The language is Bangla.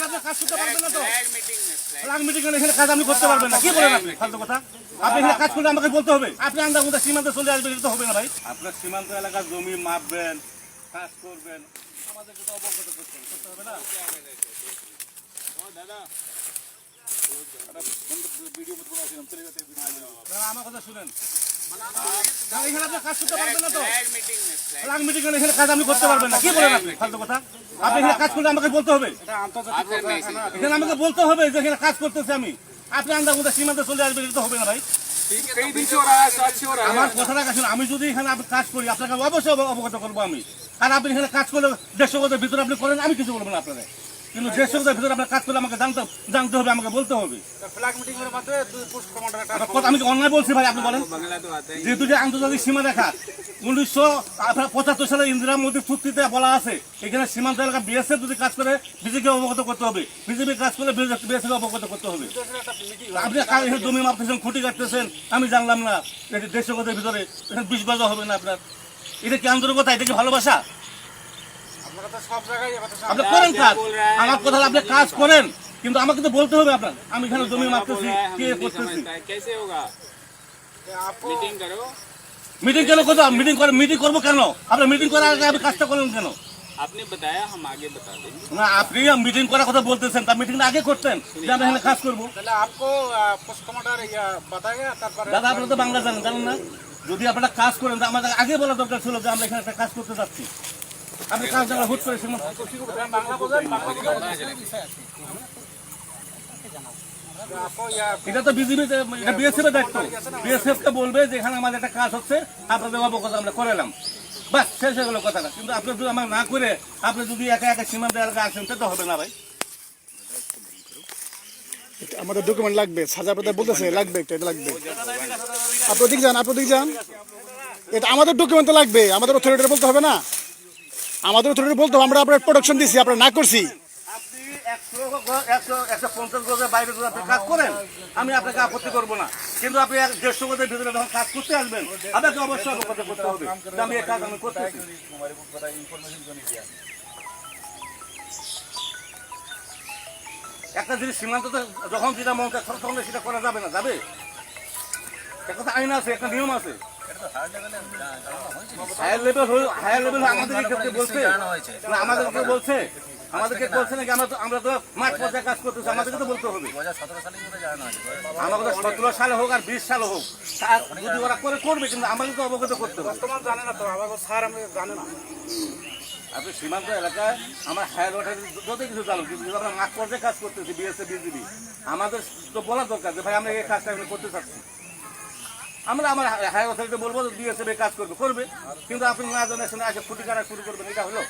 এখানে আপনি কাজ করতে পারবেন না তো? ফ্ল্যাগ মিটিং এখানে কাজ আপনি করতে পারবেন না। কি বলেন আপনি? ফালতু কথা। আপনি এখানে কাজ করলে আমাকে বলতে হবে। আপনি আন্দাজে সীমান্তে চলে আসবেন, এটা তো হবে না ভাই। আপনার সীমান্ত এলাকার জমি মাপবেন, কাজ করবেন, আমাদেরকে তো অবগত করতে হবে না? আমার কথা শুনেন, এখানে আপনি কাজ করতে পারবেন না তো? ফ্ল্যাগ মিটিং এখানে কাজ আপনি করতে পারবেন না। কি বলেন আপনি? ফালতু কথা। আপনি এখানে কাজ করলে আমাকে বলতে হবে। এখানে আমাকে বলতে হবে যে এখানে কাজ করতেছি আমি। আপনি আন্দাজে সীমান্তে চলে আসবেন, এটা তো হবে না ভাই। আমার কথাটা শুনুন, আমি যদি এখানে কাজ করি আপনাকে অবশ্যই অবগত করবো আমি। আর আপনি এখানে কাজ করলে 150 গজের ভিতরে আপনি করেন, আমি কিছু বলবো না আপনারা। কিন্তু 150 গজের ভিতরে আপনার কাজ করলে আমাকে জানতে হবে, আমাকে বলতে হবে। আমি কি অন্যায় বলছি ভাই? আপনি বলেন, যেহেতু যে আন্তর্জাতিক সীমা রেখা 1975 সালে ইন্দিরা মোদী চুক্তিতে বলা আছে, এখানে সীমান্ত এলাকা বিএসএফ যদি কাজ করে বিজেপিকে অবগত করতে হবে, বিজেপি কাজ করলে বিএসএফ অবগত করতে হবে। আপনি এখানে জমি মাপতেছেন, খুঁটি কাটতেছেন, আমি জানলাম না। 150 গজের ভিতরে 20 গজ হবে না আপনার। এটা কি আন্তরিকতা? এটা কি ভালোবাসা? আপনি করেন কাজ, আমার কথা আপনি কাজ করেন, কিন্তু আমাকে তো বলতে হবে আপনার। আমি এখানে জমি মাপতেছি, কে করতেছি। মিটিং কেন করবো? মিটিং করবো কেন? আপনি মিটিং করার আগে আপনি কাজটা করলেন কেন? आपने बताया हम आगे बता देंगे। না, আপনি মিটিং করার কথা বলতেছেন, তার মিটিংটা আগে করতেন যে আমরা এখানে কাজ করবো। দাদা আপনারা তো বাংলা জানেন না? যদি আপনারা কাজ করেন তো আমাদের আগে বলা দরকার ছিল যে আমরা এখানে একটা কাজ করতে যাচ্ছি। আপনি কাজ জানা হুট করে এটা তো বিজেপি, এটা বিএসএফ এর দায়িত্ব। বিএসএফ কে বলবে যে এখানে আমাদের একটা কাজ হচ্ছে, আপনাদের অবগত আমরা করালাম, বাস শেষ হয়ে গেল কথাটা। কিন্তু আপনি যদি আমার না করে আপনি যদি একা একা সীমান্ত এলাকা আসেন, তো হবে না ভাই। আমাদের ডকুমেন্ট লাগবে, সাজা প্রদান বলতেছে লাগবে, এটা লাগবে। আপনি ওদিক যান। এটা আমাদের ডকুমেন্ট তো লাগবে, আমাদের অথরিটি বলতে হবে না? আমাদের অথরিটি বলতে হবে আমরা আপনার প্রোডাকশন দিচ্ছি, আপনারা না করছি। আপনি 150 গজের বাইরে যদি আপনি কাজ করেন, আমি আপনাকে আপত্তি করবো না। কিন্তু আপনি 150 গজের ভিতরে যখন কাজ করতে আসবেন, আপনাকে অবশ্যই অবগত করতে হবে আমি এই কাজ আমি করতেছি। একটা জিনিস সীমান্ততে যখন যেটা মন চায় তখন সেটা করা যাবে না, যাবে? একটা তো আইন আছে, একটা নিয়ম আছে। হায়ার লেভেল আমাদেরকে বলছে না, আমাদেরকে বলছে নাকি? আমরা তো মাঠ পর্যায়ে কাজ করতেছি, আমাদেরকে তো বলতে হবে। আমাকে তো 17 সালে হোক আর 20 সালে হোক, যদি ওরা করবে, কিন্তু আমাকে তো অবগত করতে হবে। জানে না তো আমাকে স্যার, আমি জানে না। আপনি সীমান্ত এলাকায় আমার হায়ার ওয়াটার যত কিছু জানো, কিন্তু আমরা মাঠ পর্যায়ে কাজ করতেছি, বিএসএফ বিজিবি, আমাদের তো বলা দরকার যে ভাই আমরা এই কাজটা করতে চাচ্ছি। আমরা আমার হায়ার অথরিটি বলবো বিএসএফ কাজ করবে, কিন্তু আপনি না জানার শুনে আসে খুঁটি কাটা শুরু করবেন, এটা হলো?